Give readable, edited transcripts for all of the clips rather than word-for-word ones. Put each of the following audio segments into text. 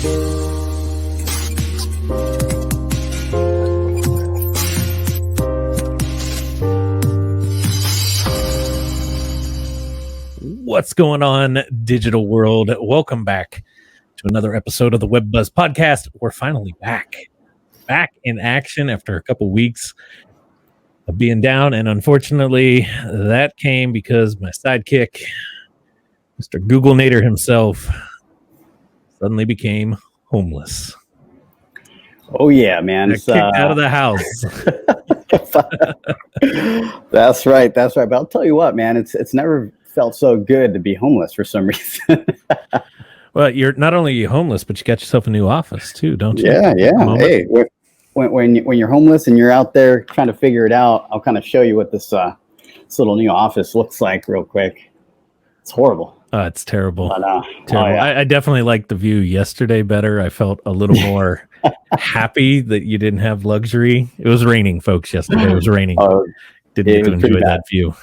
What's going on, digital world? Welcome back to another episode of the Web Buzz Podcast. We're finally back in action after a couple weeks of being down, and unfortunately, that came because my sidekick, Mr. Google Nader himself, suddenly became homeless. Oh yeah, man! Kicked out of the house. That's right. But I'll tell you what, man, it's never felt so good to be homeless for some reason. Well, you're not only homeless, but you got yourself a new office too, don't you? Yeah. Hey, when you're homeless and you're out there trying to figure it out, I'll kind of show you what this little new office looks like real quick. It's horrible. It's terrible. But, terrible. Yeah. I definitely liked the view yesterday better. I felt a little more happy that you didn't have luxury. It was raining, folks, yesterday. It was raining. Didn't get to enjoy that view.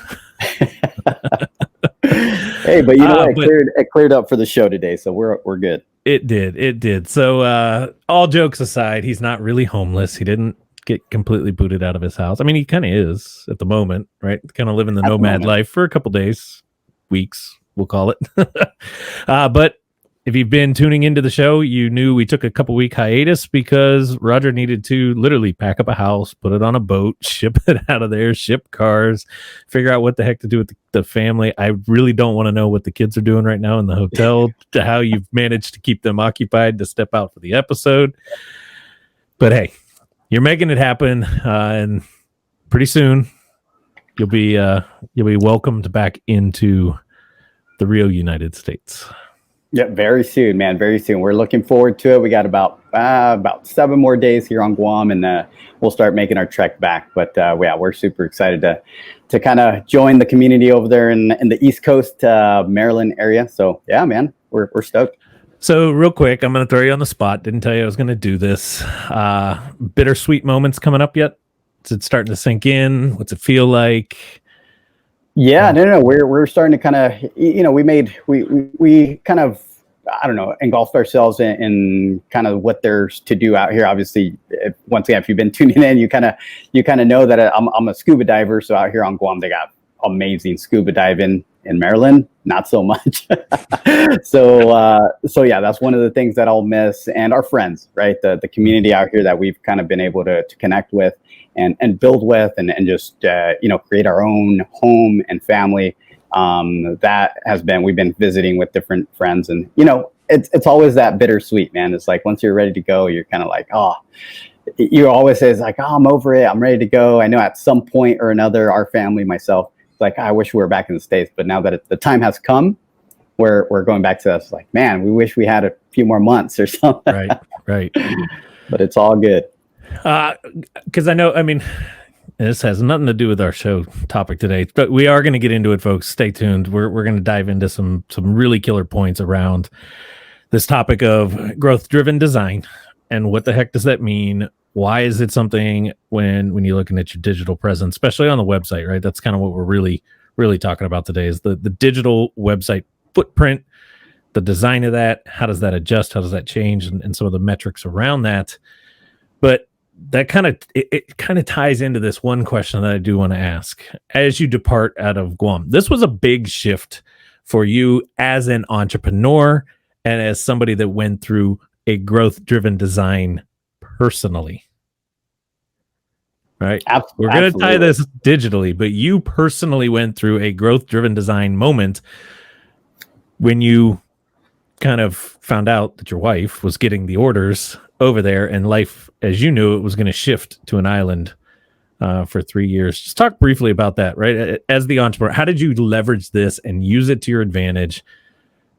Hey, but you know what? It cleared up for the show today, so we're good. It did. So all jokes aside, he's not really homeless. He didn't get completely booted out of his house. I mean, he kind of is at the moment, right? Kind of living the nomad life for a couple days, weeks, we'll call it. But if you've been tuning into the show, you knew we took a couple week hiatus because Roger needed to literally pack up a house, put it on a boat, ship it out of there, ship cars, figure out what the heck to do with the family. I really don't want to know what the kids are doing right now in the hotel, to how you've managed to keep them occupied to step out for the episode. But hey, you're making it happen, and pretty soon you'll be welcomed back into the real United States. Yeah, very soon, man. Very soon. We're looking forward to it. We got about 7 more days here on Guam, and we'll start making our trek back. But yeah, we're super excited to kind of join the community over there in the East Coast, Maryland area. So yeah, man, we're stoked. So real quick, I'm going to throw you on the spot. Didn't tell you I was going to do this. Bittersweet Moments coming up yet? Is it starting to sink in? What's it feel like? Yeah, no. We're starting to kind of, we kind of, I don't know, engulfed ourselves in kind of what there's to do out here. Obviously, once again, if you've been tuning in, you kind of know that I'm a scuba diver. So out here on Guam, they got amazing scuba diving. In Maryland, not so much. So yeah, that's one of the things that I'll miss. And our friends, right? The community out here that we've kind of been able to connect with and build with and just, create our own home and family. That has been, we've been visiting with different friends, and, it's always that bittersweet, man. It's like, once you're ready to go, you're kind of like, you always say, it's like, I'm over it. I'm ready to go. I know at some point or another, our family, myself, like, I wish we were back in the States, but now that the time has come, we're going back to us. Like, man, we wish we had a few more months or something. Right. But it's all good. Because I know, I mean, this has nothing to do with our show topic today, but we are going to get into it, folks. Stay tuned. We're going to dive into some really killer points around this topic of growth-driven design and what the heck does that mean? Why is it something when you're looking at your digital presence, especially on the website, right? That's kind of what we're really, really talking about today is the digital website footprint, the design of that. How does that adjust? How does that change? And some of the metrics around that. But that kind of ties into this one question that I do want to ask. As you depart out of Guam, this was a big shift for you as an entrepreneur and as somebody that went through a growth-driven design personally. Right. We're going to tie this digitally, but you personally went through a growth-driven design moment when you kind of found out that your wife was getting the orders over there and life, as you knew, it was going to shift to an island for 3 years. Just talk briefly about that, right? As the entrepreneur, how did you leverage this and use it to your advantage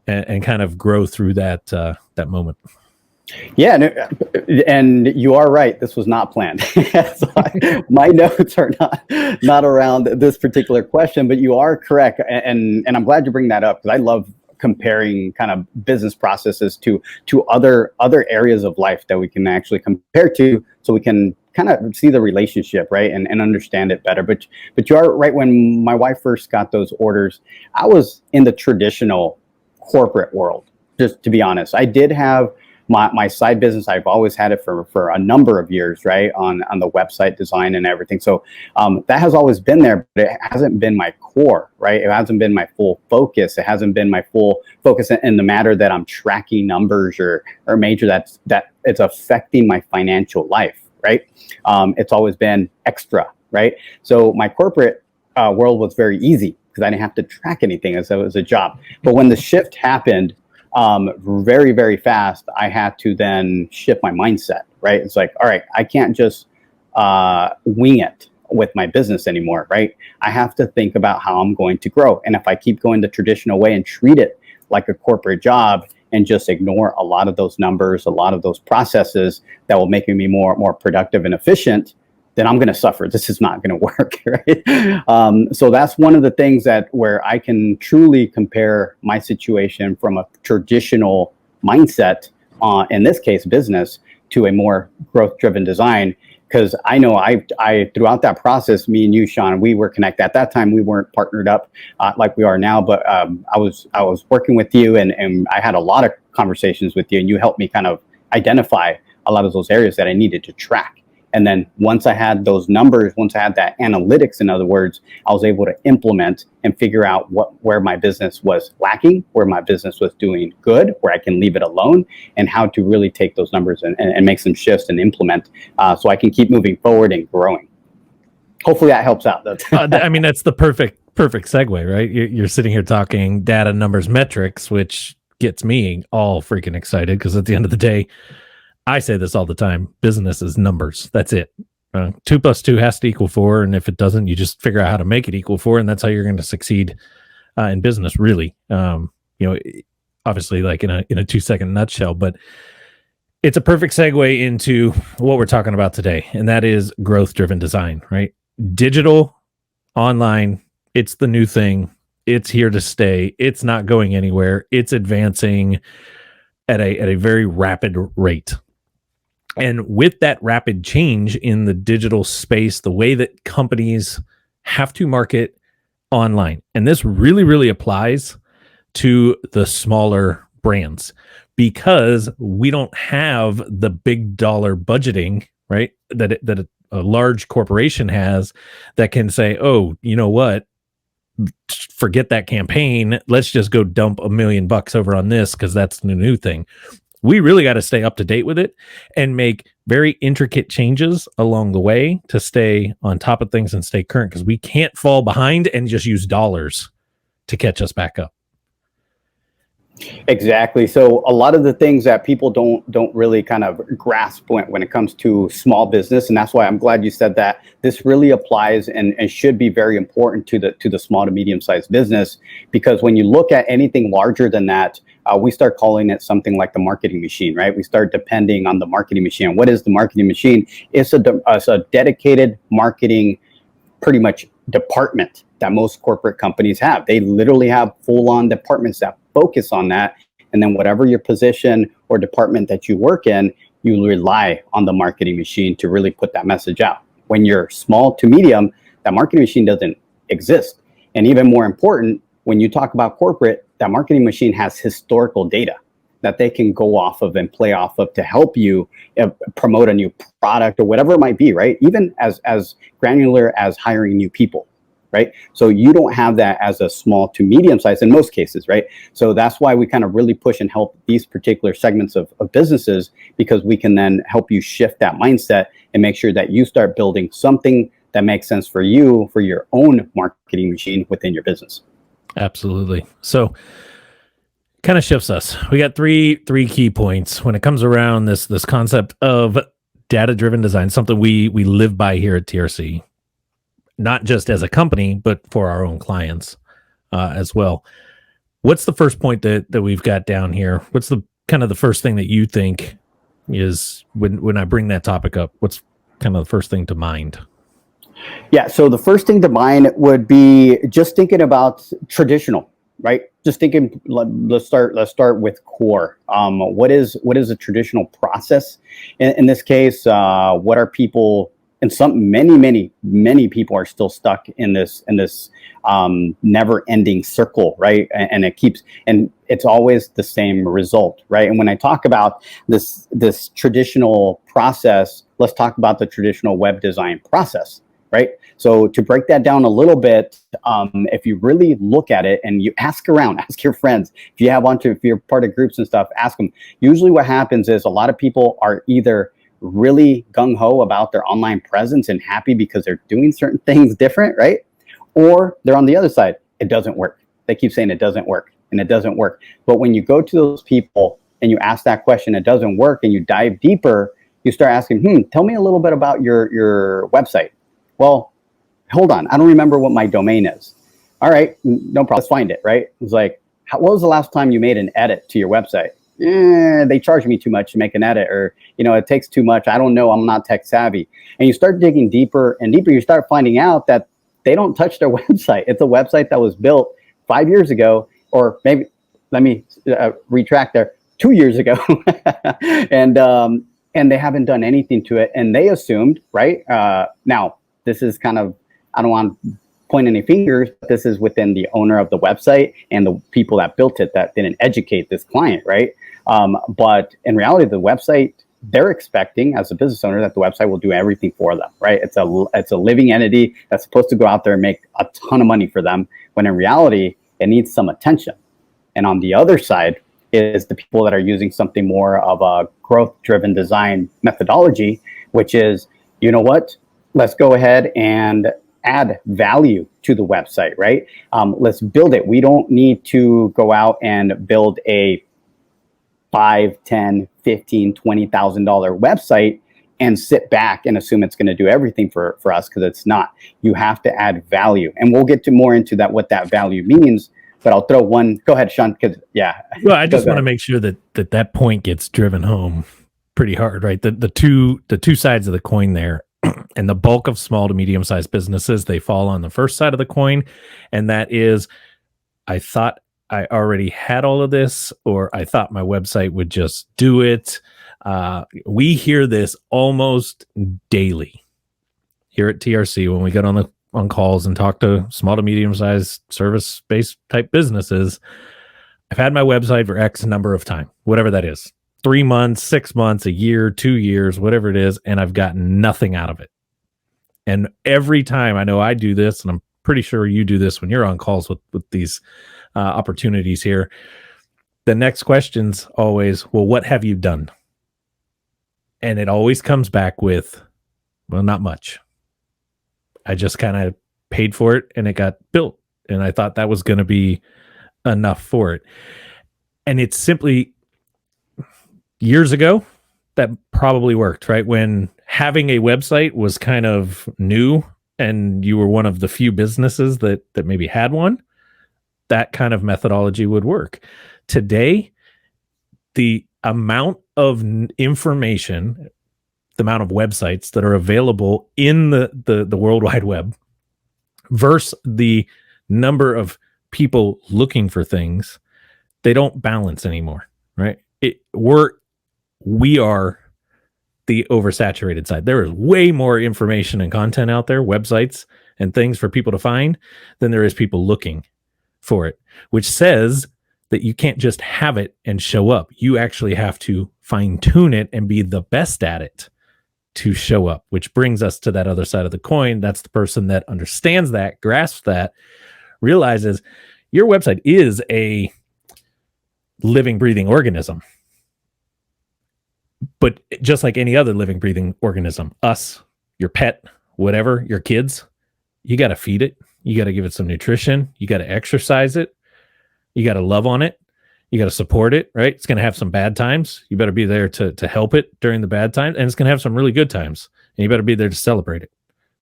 and kind of grow through that moment? Yeah, and you are right. This was not planned. So my notes are not around this particular question, but you are correct. And I'm glad you bring that up because I love comparing kind of business processes to other areas of life that we can actually compare to, so we can kind of see the relationship, right, and understand it better. But you are right. When my wife first got those orders, I was in the traditional corporate world. Just to be honest, I did have my side business, I've always had it for a number of years, right, on the website design and everything. So that has always been there, but it hasn't been my core, right? It hasn't been my full focus. It hasn't been my full focus in the matter that I'm tracking numbers or major that it's affecting my financial life, right? It's always been extra, right? So my corporate world was very easy because I didn't have to track anything as it was a job. But when the shift happened, very, very fast, I had to then shift my mindset, right? It's like, all right, I can't just wing it with my business anymore, right? I have to think about how I'm going to grow. And if I keep going the traditional way and treat it like a corporate job and just ignore a lot of those numbers, a lot of those processes that will make me more productive and efficient, then I'm going to suffer. This is not going to work, right? So that's one of the things where I can truly compare my situation from a traditional mindset, in this case, business, to a more growth-driven design. Because I know I throughout that process, me and you, Shawn, we were connected. At that time, we weren't partnered up like we are now, but I was working with you, and I had a lot of conversations with you, and you helped me kind of identify a lot of those areas that I needed to track. And then once I had those numbers, once I had that analytics, in other words, I was able to implement and figure out where my business was lacking, where my business was doing good, where I can leave it alone, and how to really take those numbers and make some shifts and implement so I can keep moving forward and growing. Hopefully that helps out. I mean, that's the perfect segue, right? You're sitting here talking data, numbers, metrics, which gets me all freaking excited because at the end of the day, I say this all the time. Business is numbers. That's it. 2 + 2 has to equal 4. And if it doesn't, you just figure out how to make it equal 4. And that's how you're going to succeed in business, really. Obviously, like in a 2-second nutshell, but it's a perfect segue into what we're talking about today. And that is growth-driven design, right? Digital, online, it's the new thing. It's here to stay. It's not going anywhere. It's advancing at a very rapid rate. And with that rapid change in the digital space, the way that companies have to market online, and this really, really applies to the smaller brands because we don't have the big dollar budgeting, right? That a large corporation has that can say, oh, you know what? Forget that campaign. Let's just go dump $1 million over on this because that's the new thing. We really got to stay up to date with it and make very intricate changes along the way to stay on top of things and stay current because we can't fall behind and just use dollars to catch us back up. Exactly. So a lot of the things that people don't really kind of grasp when it comes to small business, and that's why I'm glad you said that. This really applies and should be very important to the small to medium sized business, because when you look at anything larger than that, we start calling it something like the marketing machine, right? We start depending on the marketing machine. What is the marketing machine? It's a dedicated marketing, pretty much, department that most corporate companies have. They literally have full-on departments that focus on that. And then whatever your position or department that you work in, you rely on the marketing machine to really put that message out. When you're small to medium, that marketing machine doesn't exist. And even more important, when you talk about corporate, that marketing machine has historical data that they can go off of and play off of to help you promote a new product or whatever it might be, right? Even as granular as hiring new people, right? So you don't have that as a small to medium size in most cases, right? So that's why we kind of really push and help these particular segments of businesses, because we can then help you shift that mindset and make sure that you start building something that makes sense for you, for your own marketing machine within your business. Absolutely. So kind of shifts us. We got three key points when it comes around this concept of data-driven design, something we live by here at TRC, not just as a company, but for our own clients as well. What's the first point that we've got down here? What's the kind of the first thing that you think is when I bring that topic up? What's kind of the first thing to mind? Yeah, so the first thing to mind would be just thinking about traditional, right? Just thinking, let's start with core. What is a traditional process? In this case, what are people and many people are still stuck in this never ending circle, right? And it's always the same result, right? And when I talk about this traditional process, let's talk about the traditional web design process, right? So to break that down a little bit, if you really look at it and you ask around, ask your friends, if you're part of groups and stuff, ask them. Usually what happens is a lot of people are either really gung-ho about their online presence and happy because they're doing certain things different, right? Or they're on the other side. It doesn't work. They keep saying it doesn't work and it doesn't work. But when you go to those people and you ask that question, it doesn't work, and you dive deeper, you start asking, tell me a little bit about your website. Well, hold on. I don't remember what my domain is. All right, no problem. Let's find it, right? It's like, what was the last time you made an edit to your website? They charge me too much to make an edit, or, it takes too much. I don't know. I'm not tech savvy. And you start digging deeper and deeper. You start finding out that they don't touch their website. It's a website that was built 5 years ago, or maybe, let me retract there, 2 years ago. And they haven't done anything to it. And they assumed, right? Now, this is kind of, I don't want to point any fingers, but this is within the owner of the website and the people that built it that didn't educate this client, right? But in reality, the website, they're expecting as a business owner that the website will do everything for them, right? It's a living entity that's supposed to go out there and make a ton of money for them, when in reality, it needs some attention. And on the other side is the people that are using something more of a growth-driven design methodology, which is, you know what? Let's go ahead and add value to the website, right? Let's build it. We don't need to go out and build a $5, $10, $15, $20,000 website and sit back and assume it's going to do everything for us, because it's not. You have to add value, and we'll get to more into that, what that value means. But I'll throw one. Go ahead, Shawn. Because well, I just want to make sure that point gets driven home pretty hard, right? The two sides of the coin there. And the bulk of small to medium sized businesses, they fall on the first side of the coin, and that is, I thought I already had all of this, or I thought my website would just do it. We hear this almost daily here at TRC when we get on calls and talk to small to medium sized service based type businesses. I've had my website for X number of time, whatever that is, 3 months, 6 months, a year, 2 years, whatever it is, and I've gotten nothing out of it. And every time, I know I do this, and I'm pretty sure you do this when you're on calls with these opportunities here, the next question's always, well, what have you done? And it always comes back with, well, not much. I just kind of paid for it and it got built, and I thought that was going to be enough for it. And it's simply, years ago, that probably worked, right? When having a website was kind of new and you were one of the few businesses that maybe had one, that kind of methodology would work. Today, the amount of information, the amount of websites that are available in the World Wide Web versus the number of people looking for things, they don't balance anymore, right? We are the oversaturated side. There is way more information and content out there, websites and things for people to find, than there is people looking for it, which says that you can't just have it and show up. You actually have to fine tune it and be the best at it to show up, which brings us to that other side of the coin. That's the person that understands that, grasps that, realizes your website is a living, breathing organism. But just like any other living, breathing organism, us, your pet, whatever, your kids, you got to feed it. You got to give it some nutrition. You got to exercise it. You got to love on it. You got to support it, right? It's going to have some bad times. You better be there to help it during the bad times. And it's going to have some really good times. And you better be there to celebrate it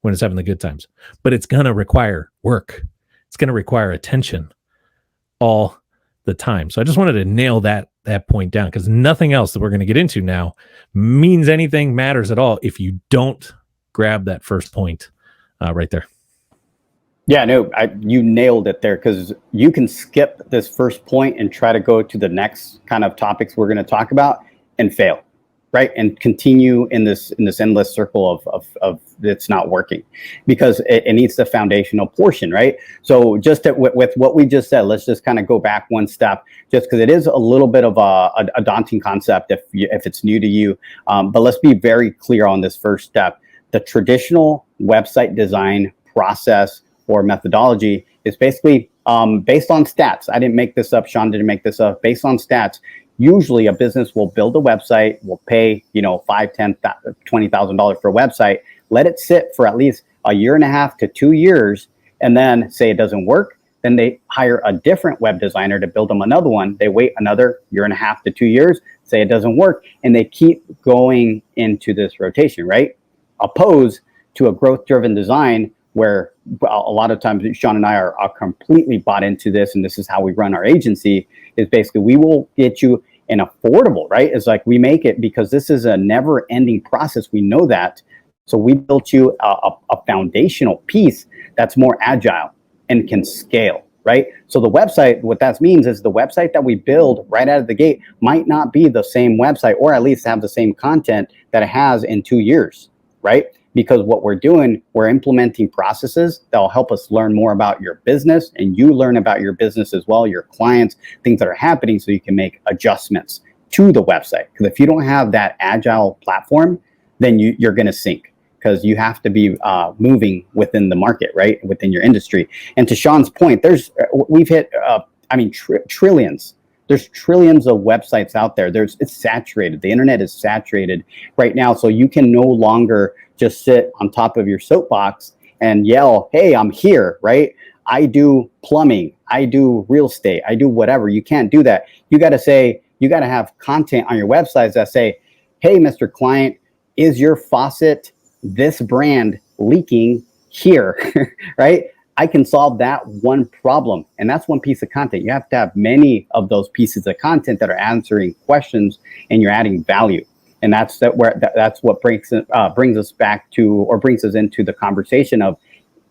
when it's having the good times. But it's going to require work. It's going to require attention all the time. So I just wanted to nail that point down, because nothing else that we're going to get into now means anything, matters at all, if you don't grab that first point right there. Yeah, no, you nailed it there, because you can skip this first point and try to go to the next kind of topics we're going to talk about and fail. right? And continue in this endless circle of it's not working, because it needs the foundational portion, right? So just with what we just said, let's just kind of go back one step, just because it is a little bit of a daunting concept if it's new to you. But let's be very clear on this first step. The traditional website design process or methodology is basically based on stats. I didn't make this up. Shawn didn't make this up. Based on stats, usually a business will build a website, will pay, $5, $10, $20,000 for a website, let it sit for at least a year and a half to 2 years, and then say it doesn't work. Then they hire a different web designer to build them another one. They wait another year and a half to 2 years, say it doesn't work, and they keep going into this rotation, right? Opposed to a growth-driven design where a lot of times Shawn and I are completely bought into this, and this is how we run our agency, is basically we will get you an affordable, right? It's like we make it because this is a never-ending process. We know that. So we built you a foundational piece that's more agile and can scale, right? So the website, what that means is the website that we build right out of the gate might not be the same website, or at least have the same content that it has in 2 years, right? Because what we're doing, we're implementing processes that will help us learn more about your business, and you learn about your business as well, your clients, things that are happening, so you can make adjustments to the website. Because if you don't have that agile platform, then you're going to sink, because you have to be moving within the market, right? Within your industry. And to Shawn's point, we've hit, trillions. There's trillions of websites out there. It's saturated. The internet is saturated right now. So you can no longer just sit on top of your soapbox and yell, hey, I'm here, right? I do plumbing, I do real estate, I do whatever. You can't do that. You got to have content on your websites that say, hey, Mr. Client, is your faucet this brand leaking here, right? I can solve that one problem. And that's one piece of content. You have to have many of those pieces of content that are answering questions, and you're adding value. And that's what brings us back to, or brings us into the conversation of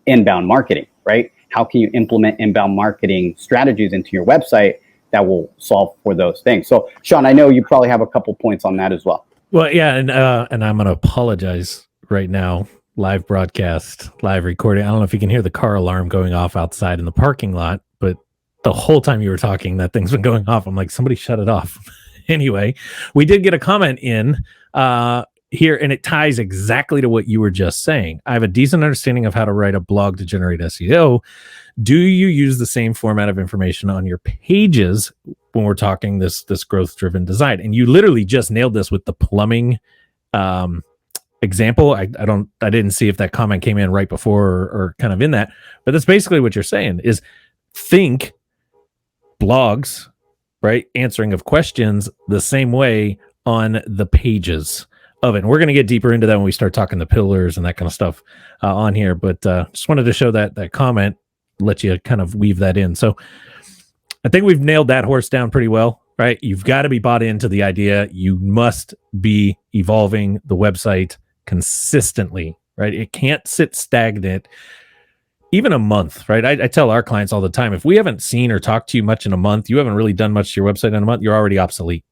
inbound marketing, right? How can you implement inbound marketing strategies into your website that will solve for those things? So, Shawn, I know you probably have a couple points on that as well. Well, yeah, and I'm going to apologize right now. Live broadcast, live recording. I don't know if you can hear the car alarm going off outside in the parking lot, but the whole time you were talking, that thing's been going off. I'm like, somebody shut it off. Anyway, we did get a comment in here, and it ties exactly to what you were just saying. I have a decent understanding of how to write a blog to generate SEO. Do you use the same format of information on your pages when we're talking this growth-driven design? And you literally just nailed this with the plumbing example. I didn't see if that comment came in right before or kind of in that, but that's basically what you're saying is think blogs, right? Answering of questions the same way on the pages of it. And we're going to get deeper into that when we start talking the pillars and that kind of stuff on here. But just wanted to show that comment, let you kind of weave that in. So I think we've nailed that horse down pretty well, right? You've got to be bought into the idea. You must be evolving the website consistently, right? It can't sit stagnant even a month, right? I tell our clients all the time, if we haven't seen or talked to you much in a month, you haven't really done much to your website in a month, you're already obsolete,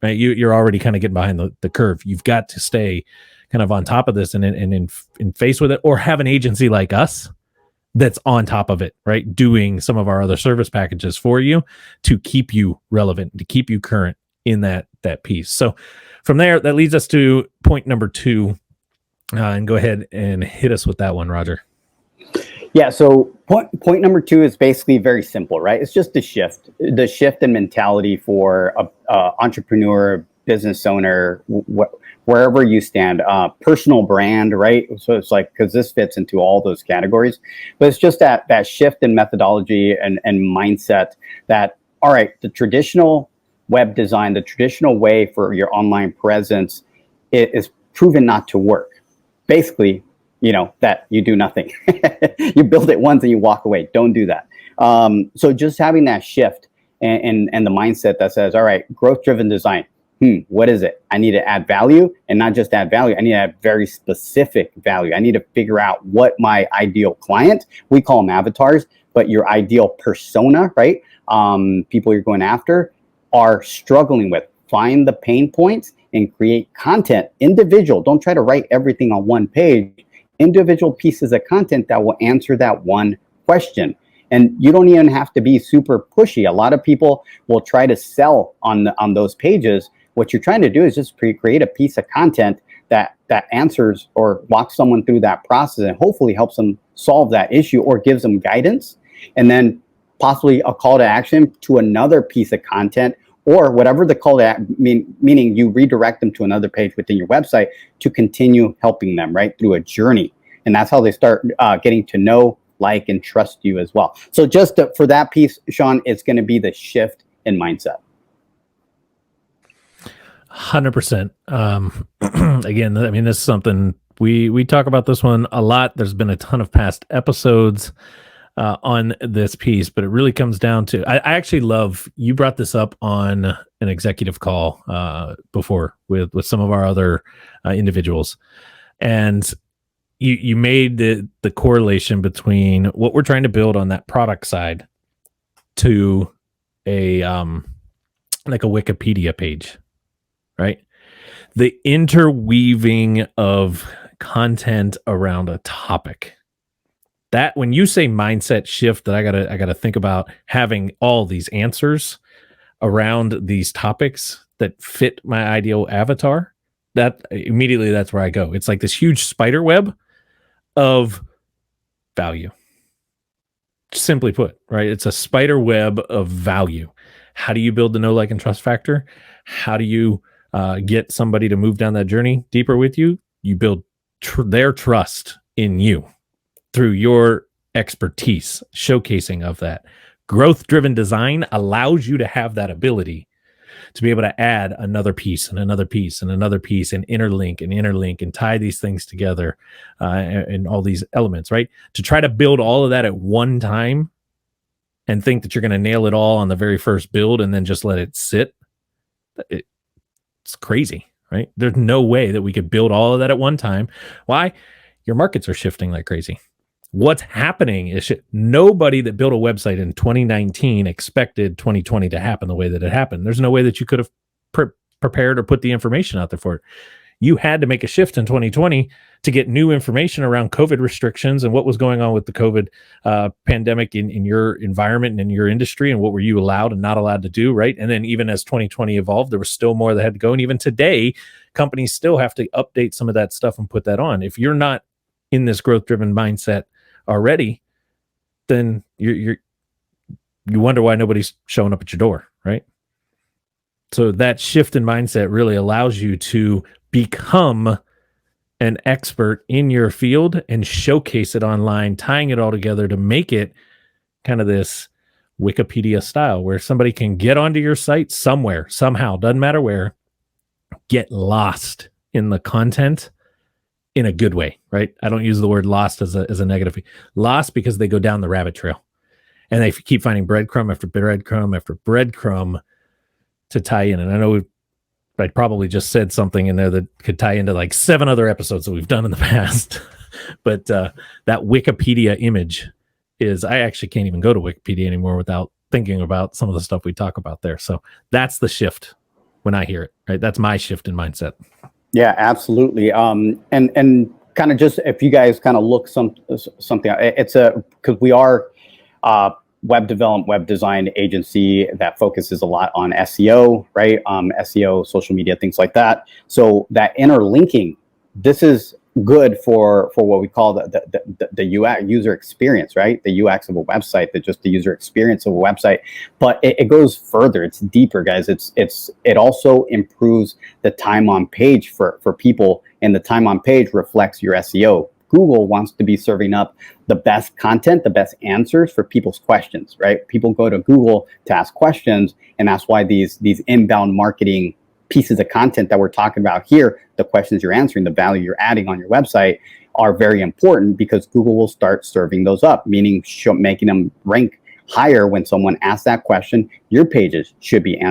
right? You're already kind of getting behind the curve. You've got to stay kind of on top of this and in face with it, or have an agency like us that's on top of it, right? Doing some of our other service packages for you to keep you relevant, to keep you current in that piece. So from there, that leads us to point number 2. And go ahead and hit us with that one, Roger. Yeah, so point number 2 is basically very simple, right? It's just the shift in mentality for a entrepreneur, business owner, wherever you stand, personal brand, right? So it's like, because this fits into all those categories, but it's just that shift in methodology and mindset that, all right, the traditional web design, the traditional way for your online presence is proven not to work. Basically, that you do nothing. You build it once and you walk away. Don't do that. So just having that shift and the mindset that says, all right, growth-driven design. What is it? I need to add value, and not just add value. I need to add very specific value. I need to figure out what my ideal client, we call them avatars, but your ideal persona, right? People you're going after are struggling with. find the pain points and create content, individual. Don't try to write everything on one page. Individual pieces of content that will answer that one question. And you don't even have to be super pushy. A lot of people will try to sell on those pages. What you're trying to do is just create a piece of content that answers or walks someone through that process and hopefully helps them solve that issue or gives them guidance, and then possibly a call to action to another piece of content, or whatever the call to meaning you redirect them to another page within your website to continue helping them right through a journey. And that's how they start getting to know, like, and trust you as well. So just for that piece, Shawn, it's going to be the shift in mindset. 100%. Again, I mean, this is something we talk about this one a lot. There's been a ton of past episodes on this piece, but it really comes down to, I actually love, you brought this up on an executive call before with some of our other individuals. And you made the correlation between what we're trying to build on that product side to a like a Wikipedia page, right? The interweaving of content around a topic. That when you say mindset shift, that I gotta think about having all these answers around these topics that fit my ideal avatar. That immediately, that's where I go. It's like this huge spider web of value. Simply put, right? It's a spider web of value. How do you build the know, like, and trust factor? How do you get somebody to move down that journey deeper with you? You build their trust in you through your expertise, showcasing of that. Growth-driven design allows you to have that ability to be able to add another piece and another piece and another piece and interlink and tie these things together and all these elements, right? To try to build all of that at one time and think that you're going to nail it all on the very first build and then just let it sit. It's crazy, right? There's no way that we could build all of that at one time. Why? Your markets are shifting like crazy. What's happening is nobody that built a website in 2019 expected 2020 to happen the way that it happened. There's no way that you could have prepared or put the information out there for it. You had to make a shift in 2020 to get new information around COVID restrictions and what was going on with the COVID pandemic in your environment and in your industry, and what were you allowed and not allowed to do, right? And then even as 2020 evolved, there was still more that had to go. And even today, companies still have to update some of that stuff and put that on. If you're not in this growth-driven mindset already, then you wonder why nobody's showing up at your door, right? So that shift in mindset really allows you to become an expert in your field and showcase it online, tying it all together to make it kind of this Wikipedia style where somebody can get onto your site somewhere, somehow, doesn't matter where, get lost in the content in a good way, right? I don't use the word lost as a negative. Lost because they go down the rabbit trail and they keep finding breadcrumb after breadcrumb after breadcrumb to tie in. And I know I probably just said something in there that could tie into like 7 other episodes that we've done in the past. But that Wikipedia image is, I actually can't even go to Wikipedia anymore without thinking about some of the stuff we talk about there. So that's the shift when I hear it, right? That's my shift in mindset. Yeah, absolutely. And kind of just, if you guys kind of look something, it's because we are web development, web design agency that focuses a lot on SEO, right? SEO, social media, things like that. So that interlinking, this is good for what we call the UX, user experience, right? The UX of a website, just the user experience of a website. But it goes further. It's deeper, guys. It also improves the time on page for people, and the time on page reflects your SEO. Google wants to be serving up the best content, the best answers for people's questions, right? People go to Google to ask questions, and that's why these inbound marketing pieces of content that we're talking about here, the questions you're answering, the value you're adding on your website, are very important, because Google will start serving those up, meaning making them rank higher. When someone asks that question, your pages should be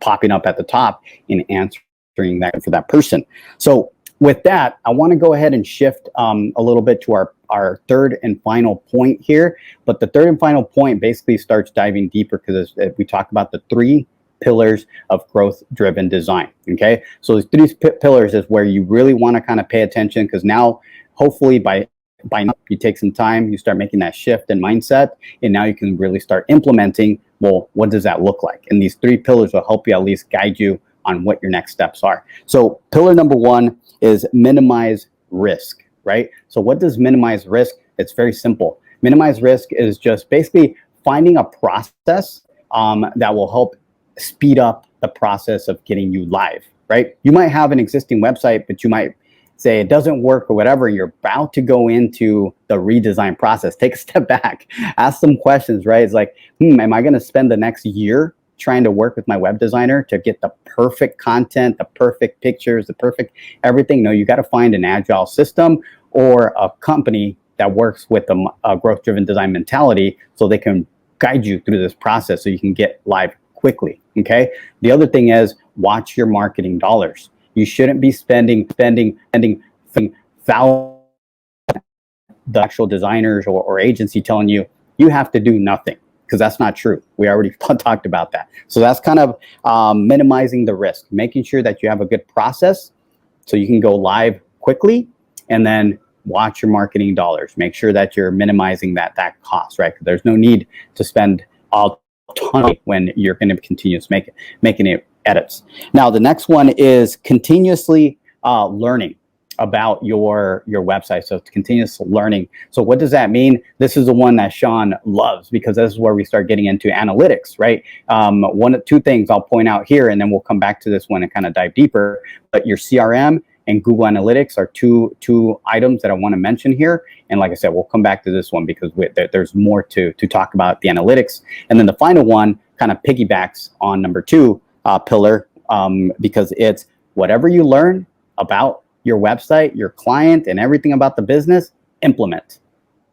popping up at the top and answering that for that person. So with that, I want to go ahead and shift a little bit to our third and final point here. But the third and final point basically starts diving deeper, because we talked about the 3 pillars of growth-driven design. Okay, so these three pillars is where you really want to kind of pay attention, because now, hopefully, by now, you take some time, you start making that shift in mindset, and now you can really start implementing. Well, what does that look like? And these three pillars will help you at least guide you on what your next steps are. So pillar number one is minimize risk, right? So what does minimize risk? It's very simple. Minimize risk is just basically finding a process that will help speed up the process of getting you live, right? You might have an existing website, but you might say it doesn't work or whatever, and you're about to go into the redesign process. Take a step back, ask some questions, right? It's like, am I going to spend the next year trying to work with my web designer to get the perfect content, the perfect pictures, the perfect everything? No, you got to find an agile system or a company that works with a growth-driven design mentality, so they can guide you through this process so you can get live quickly. Okay. The other thing is, watch your marketing dollars. You shouldn't be spending thousands, the actual designers or agency telling you you have to do nothing, because that's not true. We already talked about that. So that's kind of minimizing the risk, making sure that you have a good process so you can go live quickly, and then watch your marketing dollars. Make sure that you're minimizing that cost, right? There's no need to spend a ton when you're going to continue making it edits. Now, the next one is continuously learning about your website. So it's continuous learning. So what does that mean? This is the one that Shawn loves, because this is where we start getting into analytics, right? Two things I'll point out here, and then we'll come back to this one and kind of dive deeper. But your CRM and Google Analytics are two items that I want to mention here. And like I said, we'll come back to this one because there's more to talk about the analytics. And then the final one kind of piggybacks on number two pillar, because it's whatever you learn about your website, your client, and everything about the business, implement.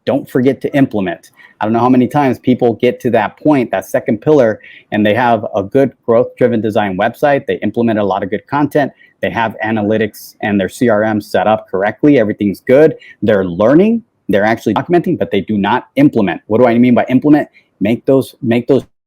Don't forget to implement. I don't know how many times people get to that point, that second pillar, and they have a good growth-driven design website. They implement a lot of good content. They have analytics and their CRM set up correctly. Everything's good. They're learning. They're actually documenting, but they do not implement. What do I mean by implement? Make those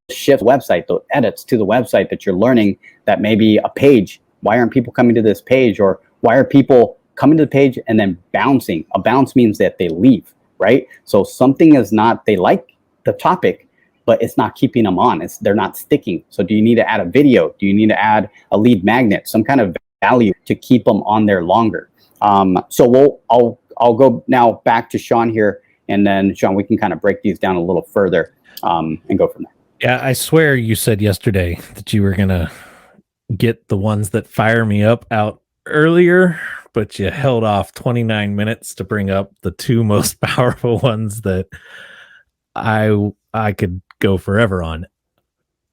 shifts website, those edits to the website that you're learning, that maybe a page. Why aren't people coming to this page? Or why are people coming to the page and then bouncing? A bounce means that they leave, right? So something is not, they like the topic, but it's not keeping them on. They're not sticking. So do you need to add a video? Do you need to add a lead magnet, some kind of value to keep them on there longer? So I'll go now back to Shawn here, and then Shawn, we can kind of break these down a little further and go from there. Yeah, I swear you said yesterday that you were gonna get the ones that fire me up out earlier, but you held off 29 minutes to bring up the two most powerful ones that I could go forever on.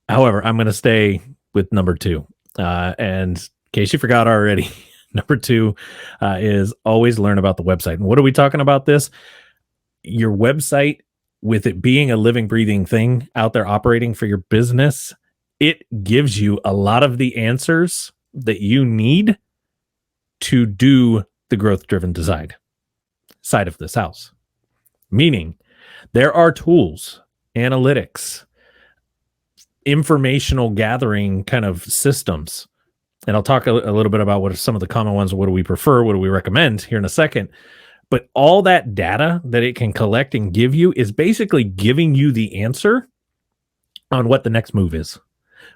However, I'm going to stay with number two. And in case you forgot already, number two is always learn about the website. And what are we talking about this? Your website, with it being a living, breathing thing out there operating for your business, it gives you a lot of the answers that you need to do the growth-driven design side of this house. Meaning, there are tools, analytics, informational gathering kind of systems. And I'll talk a little bit about what are some of the common ones, what do we prefer, what do we recommend here in a second. But all that data that it can collect and give you is basically giving you the answer on what the next move is.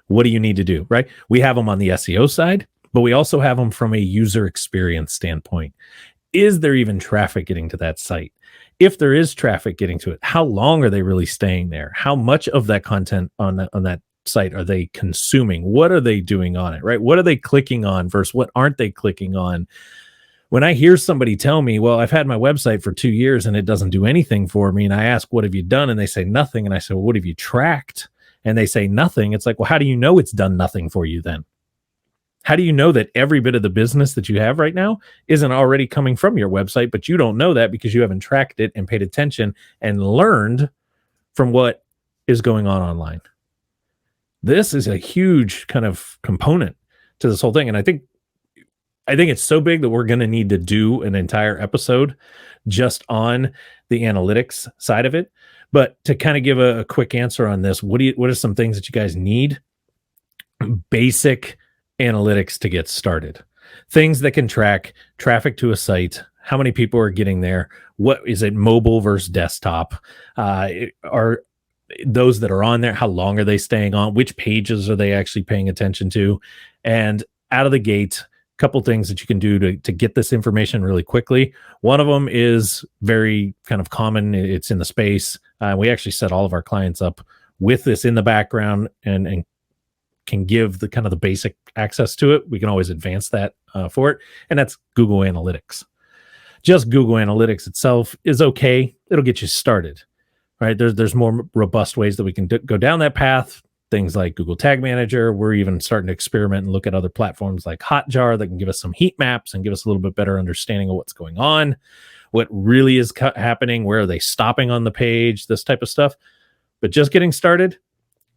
What do you need to do, right? We have them on the SEO side, but we also have them from a user experience standpoint. Is there even traffic getting to that site? If there is traffic getting to it, how long are they really staying there? How much of that content on that site are they consuming? What are they doing on it, right? What are they clicking on versus what aren't they clicking on? When I hear somebody tell me, well, I've had my website for 2 years and it doesn't do anything for me, and I ask, what have you done? And they say nothing. And I say, well, what have you tracked? And they say nothing. It's like, well, how do you know it's done nothing for you then? How do you know that every bit of the business that you have right now isn't already coming from your website, but you don't know that because you haven't tracked it and paid attention and learned from what is going on online? This is a huge kind of component to this whole thing. And I think it's so big that we're going to need to do an entire episode just on the analytics side of it. But to kind of give a quick answer on this, what are some things that you guys need? basic analytics to get started. Things that can track traffic to a site, how many people are getting there, what is it, mobile versus desktop, are those that are on there, how long are they staying on, which pages are they actually paying attention to, and out of the gate, a couple things that you can do to get this information really quickly. One of them is very kind of common. It's in the space. We actually set all of our clients up with this in the background and can give the kind of the basic access to it. We can always advance that for it. And that's Google Analytics. Just Google Analytics itself is okay. It'll get you started, right? There's more robust ways that we can go down that path. Things like Google Tag Manager. We're even starting to experiment and look at other platforms like Hotjar that can give us some heat maps and give us a little bit better understanding of what's going on, what really is happening, where are they stopping on the page, this type of stuff. But just getting started,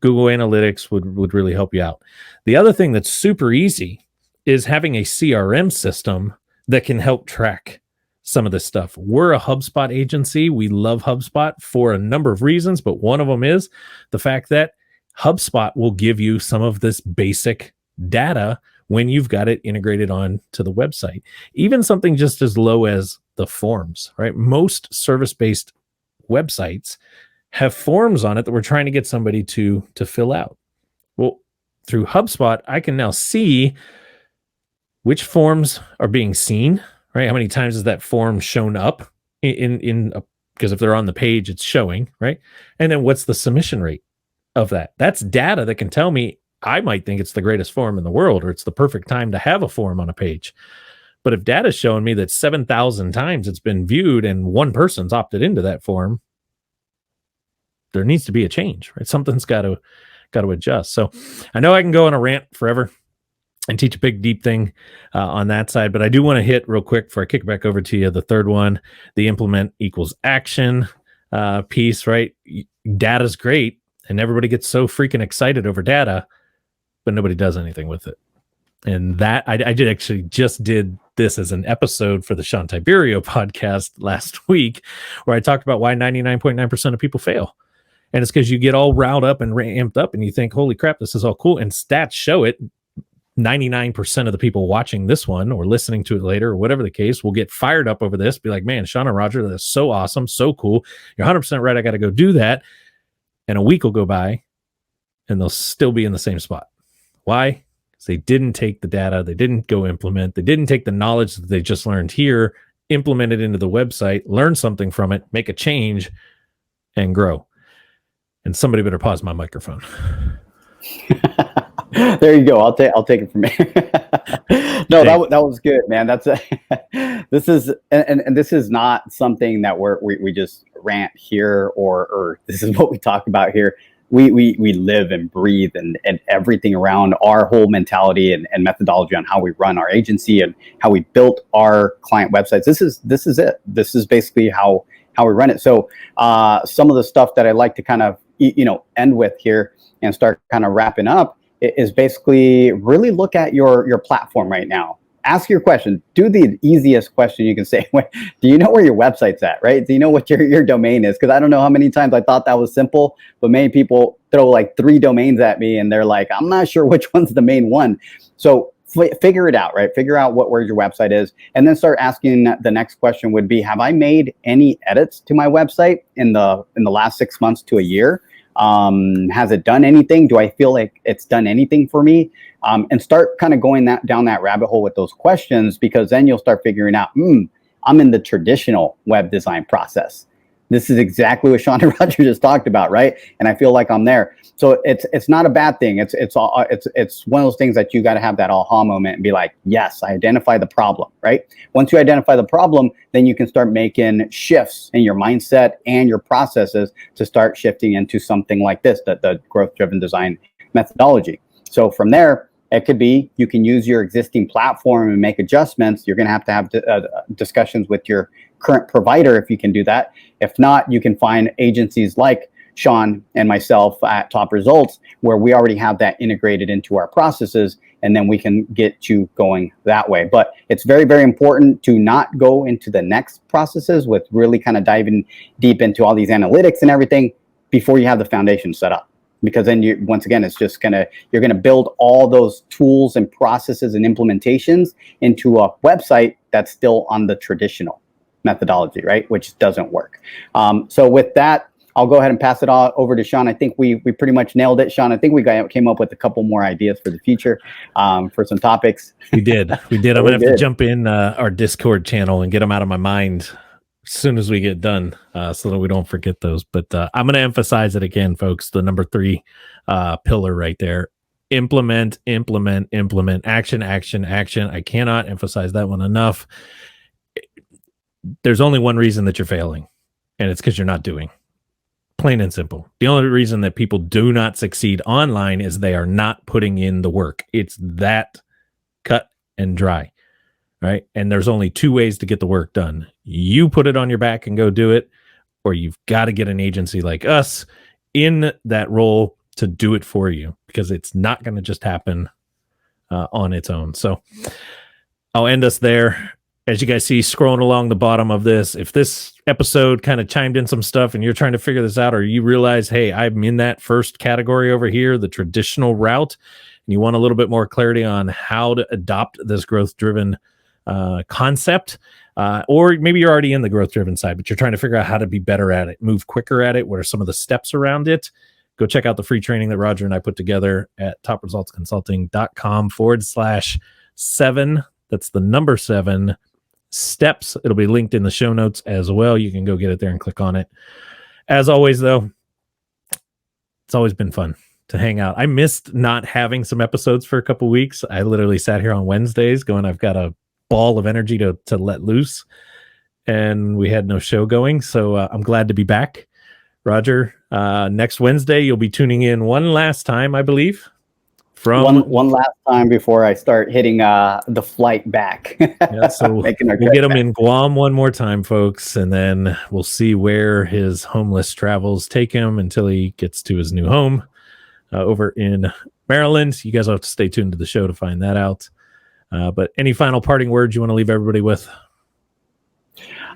Google Analytics would really help you out. The other thing that's super easy is having a CRM system that can help track some of this stuff. We're a HubSpot agency. We love HubSpot for a number of reasons, but one of them is the fact that HubSpot will give you some of this basic data when you've got it integrated on to the website. Even something just as low as the forms, right? Most service-based websites have forms on it that we're trying to get somebody to fill out. Well, through HubSpot, I can now see which forms are being seen, right? How many times has that form shown up because if they're on the page, it's showing, right? And then what's the submission rate of that? That's data that can tell me I might think it's the greatest form in the world, or it's the perfect time to have a form on a page. But if data's showing me that 7,000 times it's been viewed and one person's opted into that form, there needs to be a change, right? Something's got to adjust. So I know I can go on a rant forever and teach a big, deep thing on that side, but I do want to hit real quick before I kick it back over to you, the third one, the implement equals action piece, right? Data's great, and everybody gets so freaking excited over data, but nobody does anything with it. And that I did actually just did this as an episode for the Shawn Tiberio podcast last week, where I talked about why 99.9% of people fail. And it's because you get all riled up and ramped up and you think, holy crap, this is all cool. And stats show it. 99% of the people watching this one or listening to it later or whatever the case will get fired up over this, be like, man, Shawn and Roger, that's so awesome, so cool. You're 100% right. I got to go do that. And a week will go by and they'll still be in the same spot. Why? Because they didn't take the data. They didn't go implement. They didn't take the knowledge that they just learned here, implement it into the website, learn something from it, make a change, and grow. And somebody better pause my microphone. There you go. I'll take it from here. No, that was good, man. That's this is not something that we just rant here or this is what we talk about here. We live and breathe and everything around our whole mentality and methodology on how we run our agency and how we built our client websites. This is it. This is basically how we run it. So some of the stuff that I like to kind of end with here and start kind of wrapping up is basically really look at your platform right now. Ask your question. Do the easiest question you can say. Do you know where your website's at, right? Do you know what your domain is? Because I don't know how many times I thought that was simple, but many people throw like 3 domains at me and they're like, I'm not sure which one's the main one. So figure it out, right? Figure out where your website is, and then start asking the next question would be, have I made any edits to my website in the last 6 months to a year? Has it done anything? Do I feel like it's done anything for me? And start kind of going down that rabbit hole with those questions, because then you'll start figuring out, I'm in the traditional web design process. This is exactly what Shawn and Roger just talked about, right? And I feel like I'm there. So it's not a bad thing. It's one of those things that you got to have that aha moment and be like, yes, I identify the problem, right? Once you identify the problem, then you can start making shifts in your mindset and your processes to start shifting into something like this, the growth-driven design methodology. So from there, it could be you can use your existing platform and make adjustments. You're going to have discussions with your current provider if you can do that. If not, you can find agencies like Shawn and myself at Top Results, where we already have that integrated into our processes, and then we can get you going that way. But it's very, very important to not go into the next processes with really kind of diving deep into all these analytics and everything before you have the foundation set up. because then you, once again, it's just you're gonna build all those tools and processes and implementations into a website that's still on the traditional methodology, right? Which doesn't work. So with that, I'll go ahead and pass it all over to Shawn. I think we pretty much nailed it, Shawn. I think we came up with a couple more ideas for the future, for some topics. We did. I'm gonna have to jump in our Discord channel and get them out of my mind as soon as we get done, so that we don't forget those. But I'm going to emphasize it again, folks. The number 3 pillar right there: implement, action. I cannot emphasize that one enough. There's only one reason that you're failing, and it's because you're not doing. Plain and simple. The only reason that people do not succeed online is they are not putting in the work. It's that cut and dry. Right. And there's only 2 ways to get the work done. You put it on your back and go do it, or you've got to get an agency like us in that role to do it for you, because it's not going to just happen on its own. So I'll end us there. As you guys see scrolling along the bottom of this, if this episode kind of chimed in some stuff and you're trying to figure this out, or you realize, hey, I'm in that first category over here, the traditional route, and you want a little bit more clarity on how to adopt this growth-driven concept, or maybe you're already in the growth-driven side, but you're trying to figure out how to be better at it, move quicker at it. What are some of the steps around it? Go check out the free training that Roger and I put together at topresultsconsulting.com/7. That's the number 7 steps. It'll be linked in the show notes as well. You can go get it there and click on it. As always, though, it's always been fun to hang out. I missed not having some episodes for a couple weeks. I literally sat here on Wednesdays going, I've got a ball of energy to let loose, and we had no show going. So I'm glad to be back. Roger, next Wednesday, you'll be tuning in one last time, I believe. From one last time before I start hitting the flight back. Yeah, so we'll get him in Guam one more time, folks, and then we'll see where his homeless travels take him until he gets to his new home over in Maryland. You guys will have to stay tuned to the show to find that out. But any final parting words you want to leave everybody with?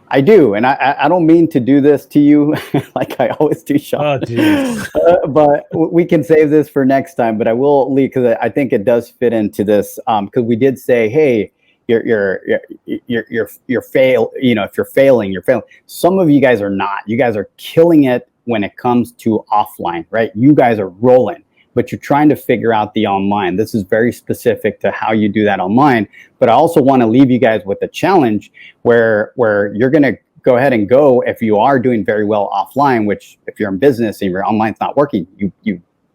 I do, and I don't mean to do this to you like I always do, Shawn. Oh, but we can save this for next time. But I will leave, because I think it does fit into this. Because we did say, hey, you're fail. You know, if you're failing, you're failing. Some of you guys are not. You guys are killing it when it comes to offline, right? You guys are rolling, but you're trying to figure out the online. This is very specific to how you do that online. But I also want to leave you guys with a challenge where you're going to go ahead and go, if you are doing very well offline, which if you're in business and your online's not working,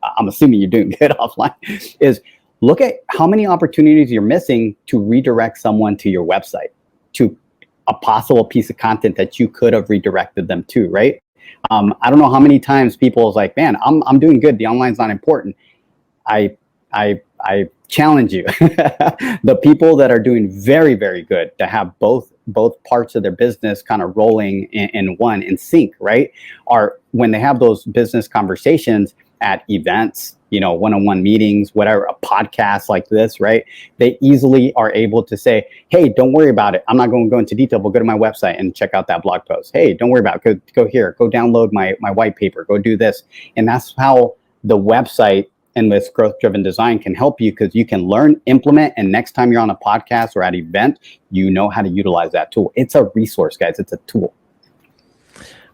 I'm assuming you're doing good offline, is look at how many opportunities you're missing to redirect someone to your website, to a possible piece of content that you could have redirected them to, right? I don't know how many times people is like, man, I'm doing good. The online's not important. I challenge you. The people that are doing very, very good, to have both parts of their business kind of rolling in sync, right? Are when they have those business conversations at events, one-on-one meetings, whatever, a podcast like this, right? They easily are able to say, hey, don't worry about it. I'm not going to go into detail, but go to my website and check out that blog post. Hey, don't worry about it. Go here, go download my white paper, go do this. And that's how the website and this growth-driven design can help you, because you can learn, implement, and next time you're on a podcast or at an event, you know how to utilize that tool. It's a resource, guys. It's a tool.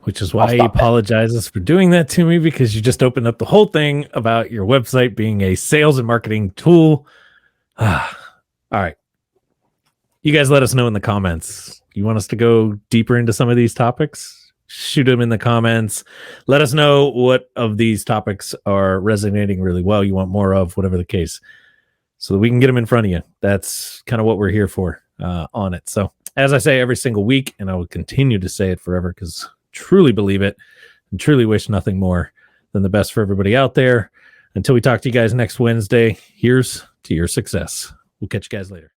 Which is why he apologizes for doing that to me, because you just opened up the whole thing about your website being a sales and marketing tool. All right. You guys let us know in the comments. You want us to go deeper into some of these topics? Shoot them in the comments. Let us know what of these topics are resonating really well, you want more of, whatever the case, so that we can get them in front of you. That's kind of what we're here for on it. So as I say every single week, and I will continue to say it forever, because truly believe it and truly wish nothing more than the best for everybody out there. Until we talk to you guys next Wednesday, here's to your success. We'll catch you guys later.